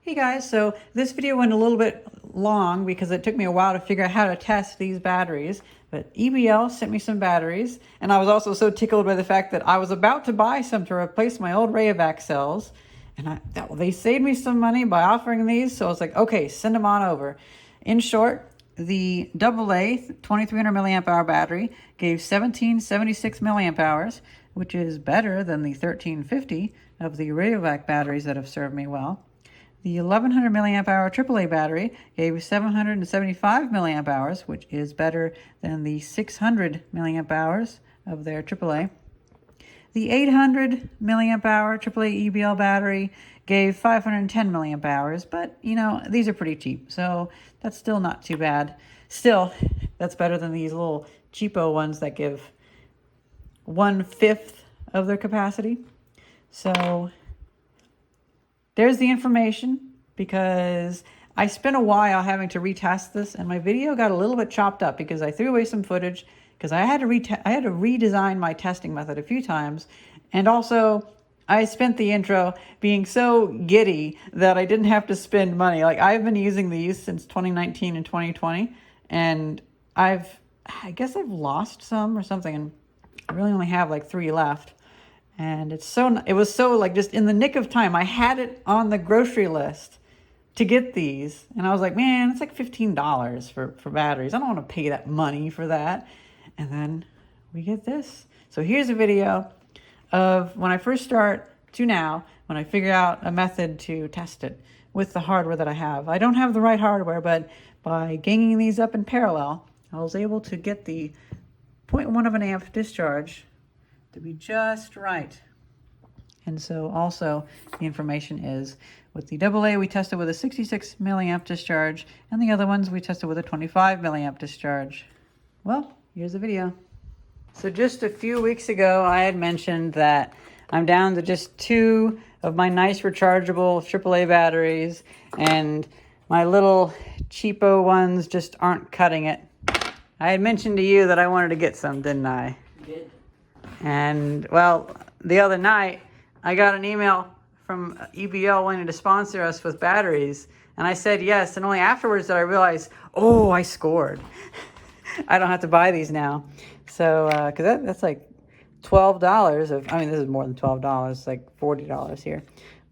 Hey guys, so this video went a little bit long because it took me a while to figure out how to test these batteries, but EBL sent me some batteries, and I was also so tickled by the fact that I was about to buy some to replace my old RAYOVAC cells, and they saved me some money by offering these, so I was like, okay, send them on over. In short, the AA 2300 milliamp hour battery gave 1776 milliamp hours, which is better than the 1350 of the RAYOVAC batteries that have served me well. The 1100 milliamp hour AAA battery gave 775 milliamp hours, which is better than the 600 milliamp hours of their AAA. The 800 milliamp hour AAA EBL battery gave 510 milliamp hours, but you know, these are pretty cheap, so that's still not too bad. Still, that's better than these little cheapo ones that give 1/5 of their capacity. So there's the information, because I spent a while having to retest this, and my video got a little bit chopped up because I threw away some footage because I had to redesign my testing method a few times, and also I spent the intro being so giddy that I didn't have to spend money. Like, I've been using these since 2019 and 2020, and I guess I've lost some or something, and I really only have like 3 left. And it was so like just in the nick of time. I had it on the grocery list to get these, and I was like, man, it's like $15 for batteries. I don't want to pay that money for that. And then we get this. So here's a video of when I first start to now, when I figure out a method to test it with the hardware that I have. I don't have the right hardware, but by ganging these up in parallel, I was able to get the 0.1 of an amp discharge to be just right. And so also the information is with the AA we tested with a 66 milliamp discharge, and the other ones we tested with a 25 milliamp discharge. Well, here's the video. So just a few weeks ago I had mentioned that I'm down to just 2 of my nice rechargeable AAA batteries, and my little cheapo ones just aren't cutting it. I had mentioned to you that I wanted to get some, didn't I? You did. And well, the other night I got an email from EBL wanting to sponsor us with batteries, and I said yes, and only afterwards did I realize, oh, I scored. I don't have to buy these now. So because that's like $12 of, I mean, this is more than $12, it's like $40 here,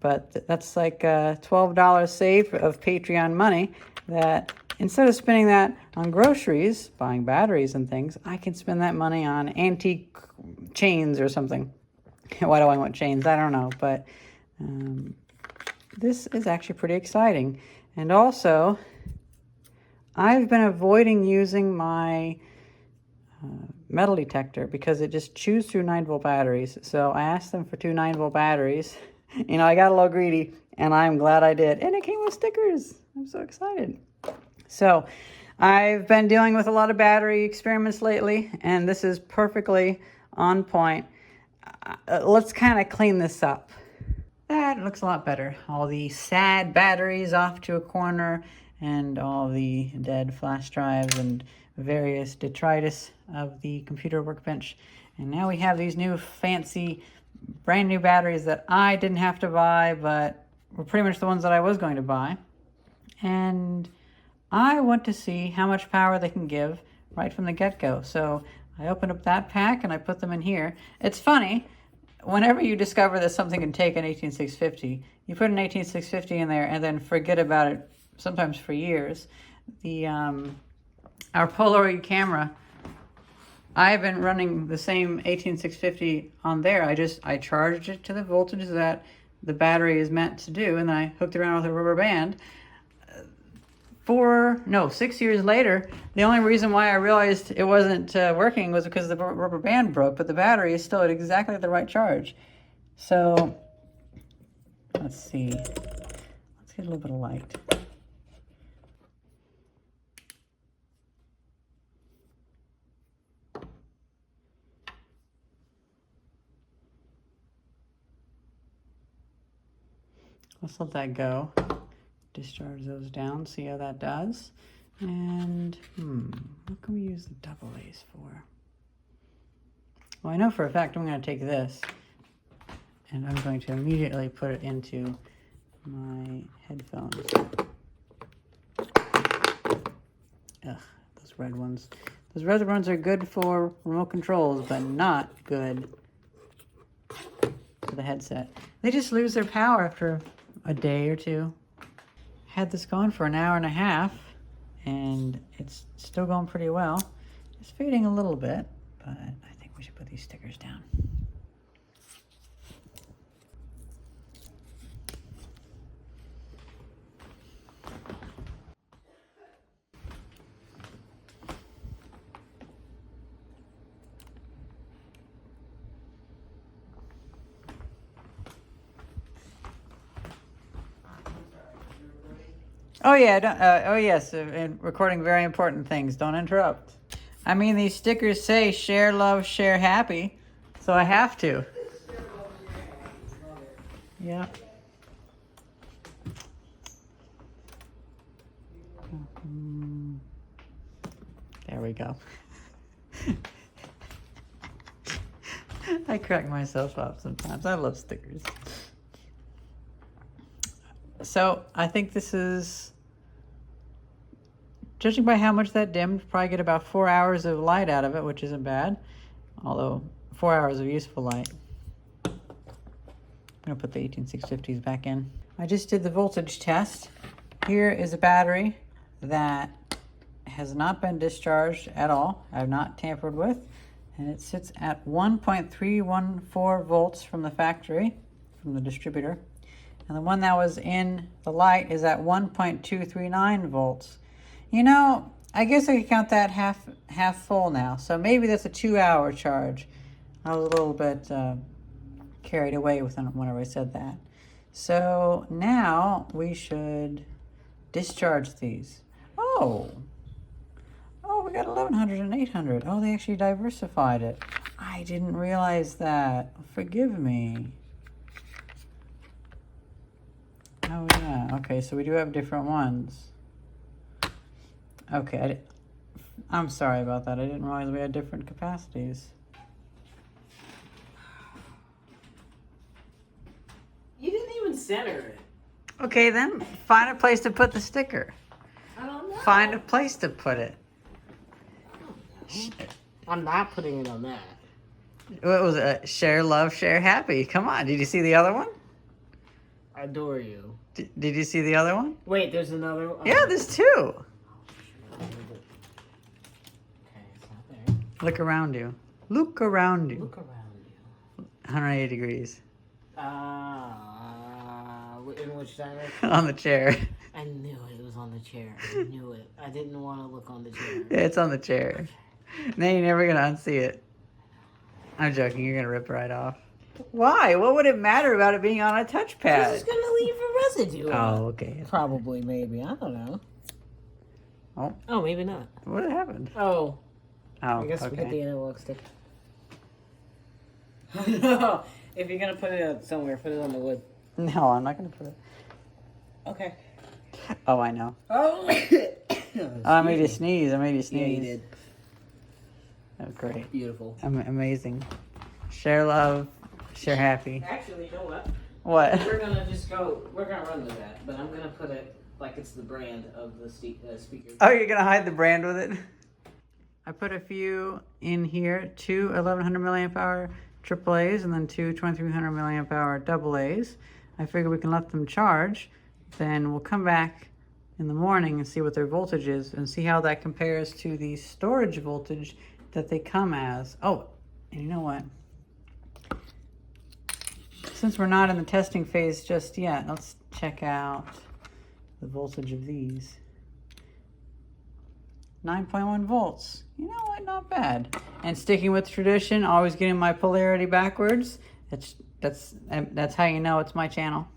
but that's like $12 save of Patreon money that instead of spending that on groceries, buying batteries and things, I can spend that money on antique chains or something. Why do I want chains? I don't know, but this is actually pretty exciting. And also, I've been avoiding using my metal detector because it just chews through 9-volt batteries. So I asked them for 2 9-volt batteries. You know, I got a little greedy, and I'm glad I did. And it came with stickers. I'm so excited. So I've been dealing with a lot of battery experiments lately, and this is perfectly on point. Let's kind of clean this up. That looks a lot better. All the sad batteries off to a corner, and all the dead flash drives and various detritus of the computer workbench. And now we have these new fancy brand new batteries that I didn't have to buy, but were pretty much the ones that I was going to buy. And I want to see how much power they can give right from the get-go. So I opened up that pack and I put them in here. It's funny, whenever you discover that something can take an 18650, you put an 18650 in there and then forget about it, sometimes for years. Our Polaroid camera, I've been running the same 18650 on there. I charged it to the voltage that the battery is meant to do, and then I hooked it around with a rubber band. 6 years later, the only reason why I realized it wasn't working was because the rubber band broke, but the battery is still at exactly the right charge. So let's see. Let's get a little bit of light. Let's let that go. Discharge those down, see how that does. And what can we use the AA's for? Well, I know for a fact I'm going to take this and I'm going to immediately put it into my headphone. those red ones. Those red ones are good for remote controls, but not good for the headset. They just lose their power after a day or two. Had this going for an hour and a half, and it's still going pretty well. It's fading a little bit, but I think we should put these stickers down. Oh yeah, oh yes, and recording very important things. Don't interrupt. I mean, these stickers say share love, share happy, so I have to. Yeah. There we go. I crack myself up sometimes. I love stickers. So I think this is, judging by how much that dimmed, probably get about 4 hours of light out of it, which isn't bad. Although 4 hours of useful light. I'm gonna put the 18650s back in. I just did the voltage test. Here is a battery that has not been discharged at all. I have not tampered with. And it sits at 1.314 volts from the factory, from the distributor. And the one that was in the light is at 1.239 volts. You know, I guess I could count that half full now. So maybe that's a 2-hour charge. I was a little bit carried away with whenever I said that. So now we should discharge these. Oh, we got 1100 and 800. Oh, they actually diversified it. I didn't realize that. Forgive me. Oh yeah, okay, so we do have different ones. Okay, I'm sorry about that. I didn't realize we had different capacities. You didn't even center it. Okay, then find a place to put the sticker. I don't know. Find a place to put it. I'm not putting it on that. What was it? Share love, share happy. Come on, did you see the other one? I adore you. Did you see the other one? Wait, there's another one? Yeah, there's two. Okay, it's not there. Look around you. Look around you. Look around you. 180 degrees. In which direction? On the chair. I knew it was on the chair. I knew it. I didn't want to look on the chair. Yeah, it's on the chair. Now you're never going to unsee it. I'm joking. You're going to rip it right off. Why? What would it matter about it being on a touchpad? It's going to leave a residue. Oh, okay. Probably, maybe. I don't know. Oh, maybe not. What happened? Oh. Oh, I guess okay. we hit the analog stick. No. If you're going to put it somewhere, put it on the wood. No, I'm not going to put it. Okay. Oh, I know. Oh. I made you sneeze. I made you sneeze. Yeah, you did. That was great. Beautiful. Amazing. Share love, share happy. Actually, you know what? What? We're going to run with that, but I'm going to put it like it's the brand of the speaker. Oh, you're going to hide the brand with it? I put a few in here, 2 1100 milliamp hour AAAs and then 2 2300 milliamp hour AAAs. I figure we can let them charge. Then we'll come back in the morning and see what their voltage is and see how that compares to the storage voltage that they come as. Oh, and you know what? Since we're not in the testing phase just yet, let's check out the voltage of these. 9.1 volts. You know what? Not bad. And sticking with tradition, always getting my polarity backwards. That's how you know it's my channel.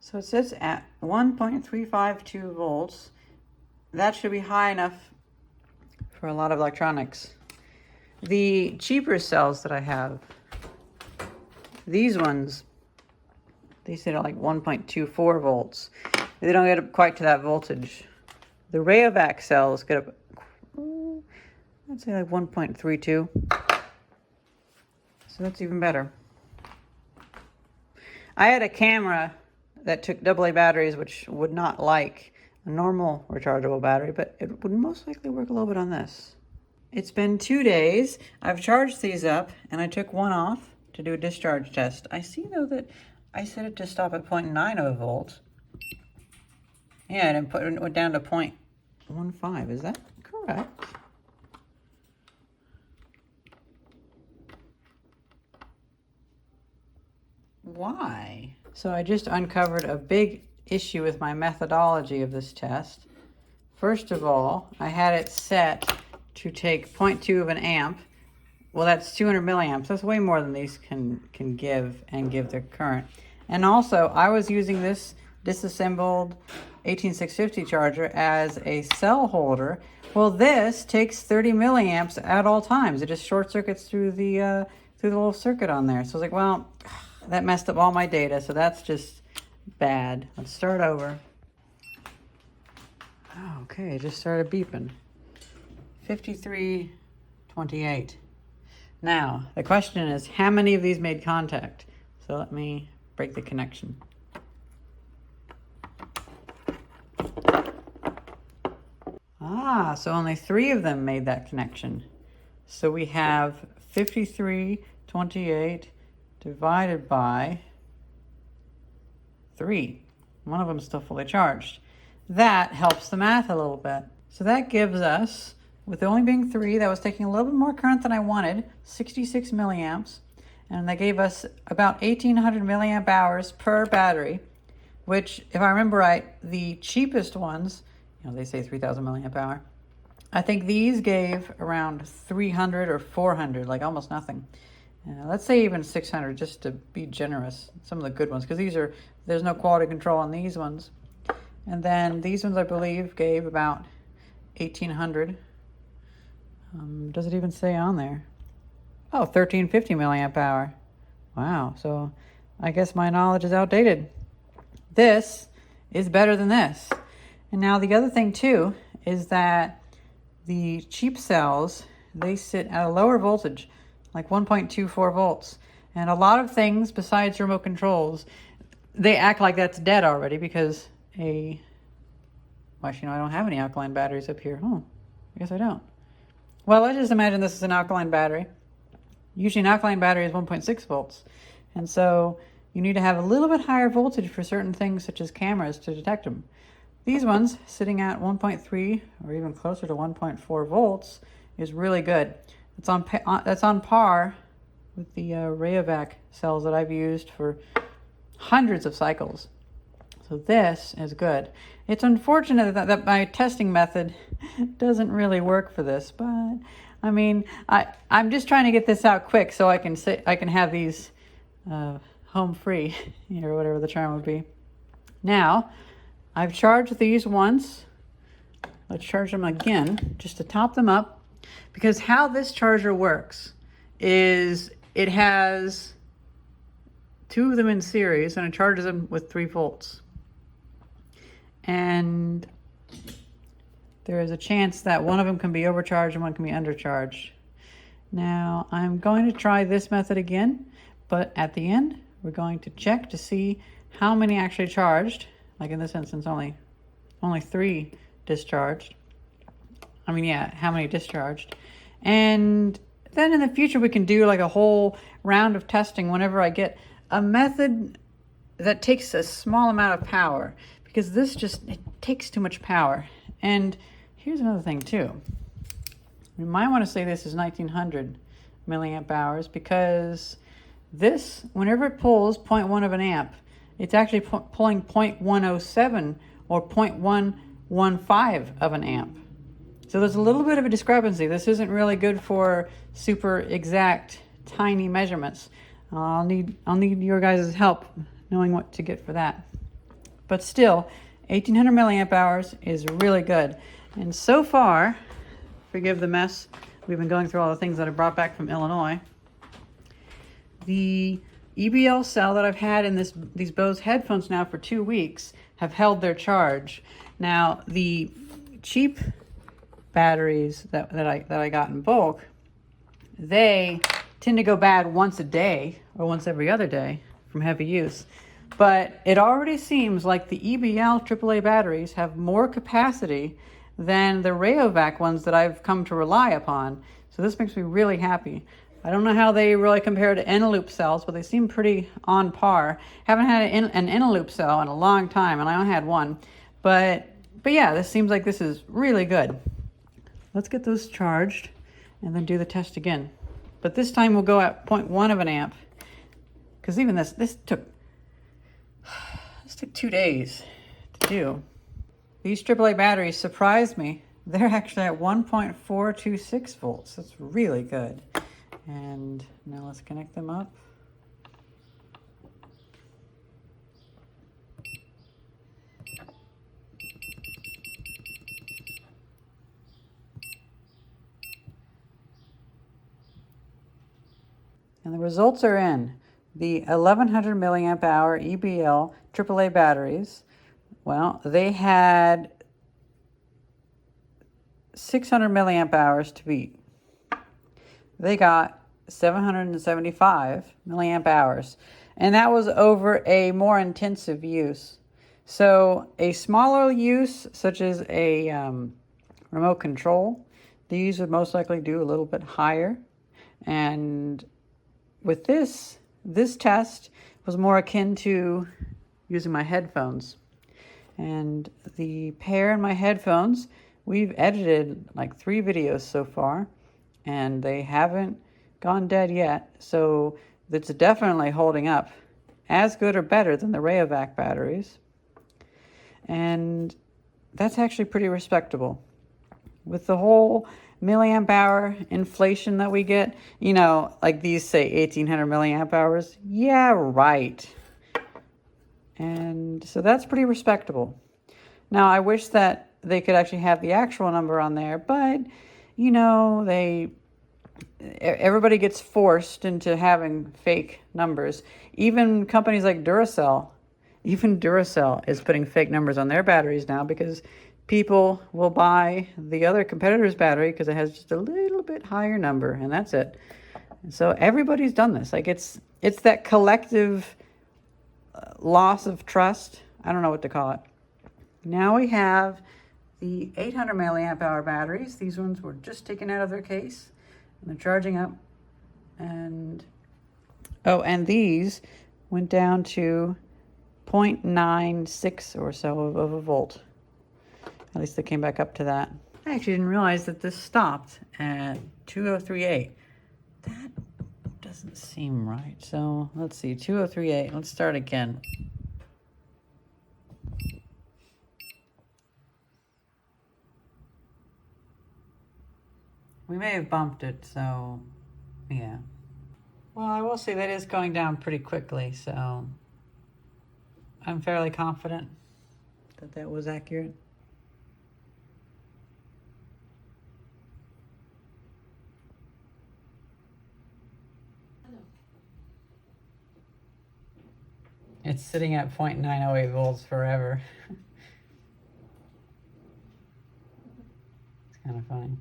So it sits at 1.352 volts. That should be high enough for a lot of electronics. The cheaper cells that I have, these ones, they sit at like 1.24 volts. They don't get up quite to that voltage. The RAYOVAC cells get up, I'd say like 1.32. So that's even better. I had a camera that took AA batteries, which would not like a a normal rechargeable battery, but it would most likely work a little bit on this. It's been 2 days. I've charged these up, and I took one off to do a discharge test. I see, though, that I set it to stop at 0.9 of a volt. Yeah, and it went down to 0.15. Is that correct? Why? So I just uncovered a big issue with my methodology of this test. First of all, I had it set to take 0.2 of an amp. Well, that's 200 milliamps. That's way more than these can give their current. And also, I was using this disassembled 18650 charger as a cell holder. Well, this takes 30 milliamps at all times. It just short circuits through the little circuit on there. So I was like, well, that messed up all my data, so that's just bad. Let's start over. Okay, it just started beeping. 5328. Now, the question is, how many of these made contact? So let me break the connection. So only 3 of them made that connection. So we have 5328 divided by 3. One of them is still fully charged. That helps the math a little bit. So that gives us, with only being 3, that was taking a little bit more current than I wanted, 66 milliamps. And that gave us about 1,800 milliamp hours per battery, which, if I remember right, the cheapest ones, they say 3,000 milliamp hour. I think these gave around 300 or 400, like almost nothing. Let's say even 600, just to be generous. Some of the good ones, because there's no quality control on these ones. And then these ones, I believe, gave about 1,800. Does it even say on there? Oh, 1,350 milliamp hour. Wow, so I guess my knowledge is outdated. This is better than this. And now the other thing too is that the cheap cells, they sit at a lower voltage, like 1.24 volts. And a lot of things besides remote controls, they act like that's dead already because actually, I don't have any alkaline batteries up here. Oh, I guess I don't. Well, let's just imagine this is an alkaline battery. Usually an alkaline battery is 1.6 volts. And so you need to have a little bit higher voltage for certain things such as cameras to detect them. These ones sitting at 1.3 or even closer to 1.4 volts is really good. That's on par with the RAYOVAC cells that I've used for hundreds of cycles. So this is good. It's unfortunate that my testing method doesn't really work for this, but I mean, I'm just trying to get this out quick so I can have these home free, or whatever the term would be. Now, I've charged these once. Let's charge them again just to top them up, because how this charger works is it has 2 of them in series and it charges them with 3 volts. And there is a chance that one of them can be overcharged and one can be undercharged. Now, I'm going to try this method again, but at the end, we're going to check to see how many actually charged. Like in this instance, only 3 discharged. How many discharged. And then in the future, we can do like a whole round of testing whenever I get a method that takes a small amount of power, because this it takes too much power. And here's another thing too. You might want to say this is 1,900 milliamp hours, because this, whenever it pulls 0.1 of an amp, it's actually pulling 0.107 or 0.115 of an amp. So there's a little bit of a discrepancy. This isn't really good for super exact tiny measurements. I'll need your guys' help knowing what to get for that. But still, 1,800 milliamp hours is really good. And so far, forgive the mess, we've been going through all the things that I brought back from Illinois. The EBL cell that I've had in these Bose headphones now for 2 weeks have held their charge. Now, the cheap batteries that I got in bulk, they tend to go bad once a day or once every other day from heavy use. But it already seems like the EBL AAA batteries have more capacity than the RAYOVAC ones that I've come to rely upon. So this makes me really happy. I don't know how they really compare to Eneloop cells, but they seem pretty on par. Haven't had an Eneloop cell in a long time, and I only had one. But yeah, this seems like this is really good. Let's get those charged and then do the test again. But this time we'll go at 0.1 of an amp. Because even this took 2 days to do. These AAA batteries surprised me. They're actually at 1.426 volts. That's really good. And now let's connect them up. And the results are in. The 1100 milliamp hour EBL AAA batteries, well, they had 600 milliamp hours to beat. They got 775 milliamp hours, and that was over a more intensive use. So a smaller use, such as a remote control, these would most likely do a little bit higher. And with this test was more akin to using my headphones. And the pair in my headphones, we've edited like 3 videos so far, and they haven't gone dead yet. So it's definitely holding up as good or better than the RAYOVAC batteries. And that's actually pretty respectable. With the whole milliamp hour inflation that we get, you know, like these say 1800 milliamp hours. Yeah, right. And so that's pretty respectable. Now, I wish that they could actually have the actual number on there, but, you know, everybody gets forced into having fake numbers. Even companies like Duracell, even Duracell is putting fake numbers on their batteries now because people will buy the other competitor's battery because it has just a little bit higher number, and that's it. And so everybody's done this. Like it's that collective loss of trust. I don't know what to call it. Now we have the 800 milliamp hour batteries. These ones were just taken out of their case, and they're charging up. And and these went down to 0.96 or so of a volt. At least they came back up to that. I actually didn't realize that this stopped at 2038. That doesn't seem right. So let's see, 2038. Let's start again. We may have bumped it, so yeah. Well, I will say that is going down pretty quickly, so I'm fairly confident that that was accurate. It's sitting at 0.908 volts forever. It's kind of funny.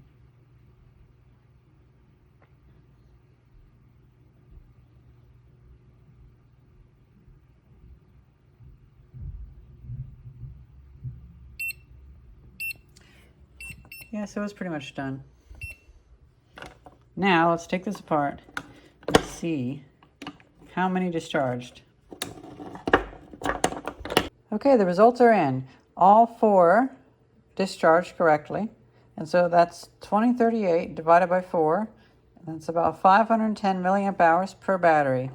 Yeah, so it's pretty much done. Now let's take this apart and see how many discharged. Okay, the results are in. All 4 discharged correctly. And so that's 2038 divided by 4. That's about 510 milliamp hours per battery.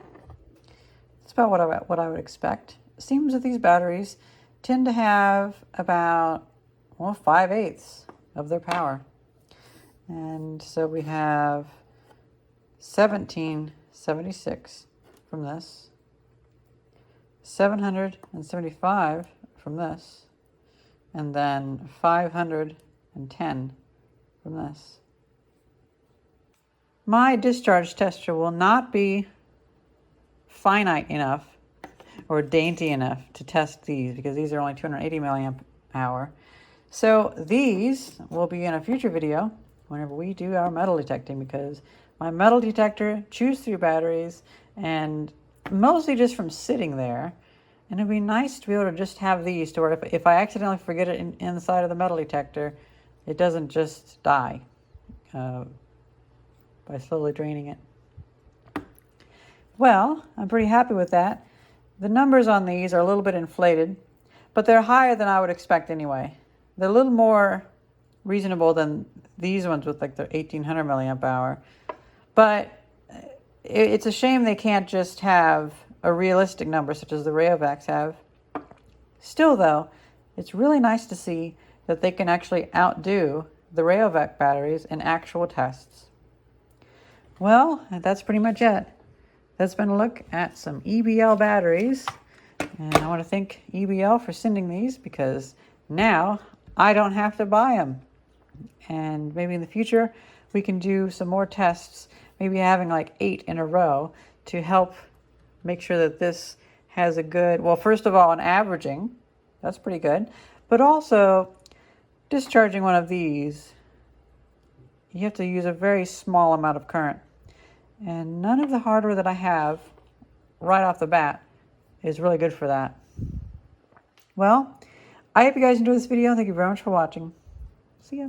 That's about what I would expect. It seems that these batteries tend to have about, well, 5/8 of their power. And so we have 1776 from this, 775 from this, and then 510 from this. My discharge tester will not be finite enough or dainty enough to test these because these are only 280 milliamp hour. So these will be in a future video whenever we do our metal detecting, because my metal detector chews through batteries, and mostly just from sitting there, And it'd be nice to be able to just have these to where if I accidentally forget it in the side of the metal detector, it doesn't just die by slowly draining it. Well, I'm pretty happy with that. The numbers on these are a little bit inflated, but they're higher than I would expect anyway. They're a little more reasonable than these ones with like the 1800 milliamp hour. But it's a shame they can't just have a realistic number such as the RAYOVACs have. Still though, it's really nice to see that they can actually outdo the RAYOVAC batteries in actual tests. Well, that's pretty much it. That's been a look at some EBL batteries. And I want to thank EBL for sending these because now I don't have to buy them. And maybe in the future we can do some more tests, maybe having like 8 in a row to help make sure that this has a good, well, first of all, an averaging, that's pretty good, but also discharging one of these, you have to use a very small amount of current. And none of the hardware that I have right off the bat is really good for that. Well, I hope you guys enjoyed this video. Thank you very much for watching. See ya.